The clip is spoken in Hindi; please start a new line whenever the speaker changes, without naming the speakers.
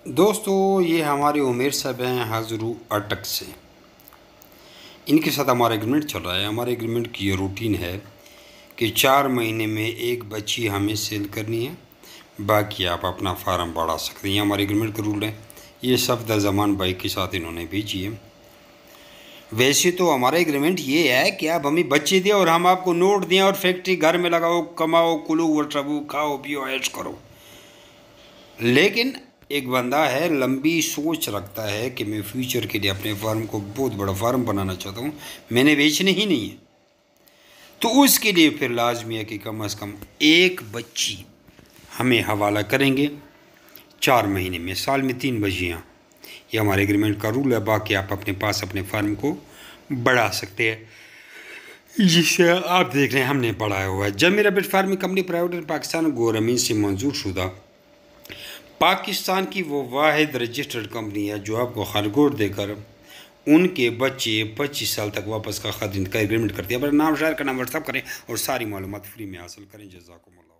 दोस्तों, ये हमारे उमेर साहब हैं हाज़रू अटक से। इनके साथ हमारा एग्रीमेंट चल रहा है। हमारे एग्रीमेंट की ये रूटीन है कि 4 महीने में एक बच्ची हमें सेल करनी है, बाकी आप अपना फार्म बढ़ा सकते हैं। ये हमारे एग्रीमेंट का रूल है। ये सफ़दर जमान भाई के साथ इन्होंने भेजी है। वैसे तो हमारा एग्रीमेंट ये है कि आप हमें बच्चे दें और हम आपको नोट दें और फैक्ट्री घर में लगाओ, कमाओ, कुलो वटरबू, खाओ पियो, ऐश करो। लेकिन एक बंदा है, लंबी सोच रखता है कि मैं फ्यूचर के लिए अपने फार्म को बहुत बड़ा फार्म बनाना चाहता हूँ, मैंने बेचने ही नहीं है, तो उसके लिए फिर लाजमी है कि कम से कम एक बच्ची हमें हवाला करेंगे 4 महीने में, साल में 3 बच्चियाँ। ये हमारे एग्रीमेंट का रूल है। बाकी आप अपने पास अपने फार्म को बढ़ा सकते हैं, जिससे आप देख रहे हैं हमने बढ़ाया हुआ है। जब मेरा बिट फार्मिंग कंपनी प्राइवेट पाकिस्तान गौरमीन से मंजूर शुदा पाकिस्तान की वो वाहिद रजिस्टर्ड कंपनी है जो आपको खरगोश देकर उनके बच्चे 25 साल तक वापस का खरीद का एग्रीमेंट करती है। पर नाम शायर का नाम व्हाट्सअप करें और सारी मालूमात फ्री में हासिल करें। जज़ाकुमुल्लाह।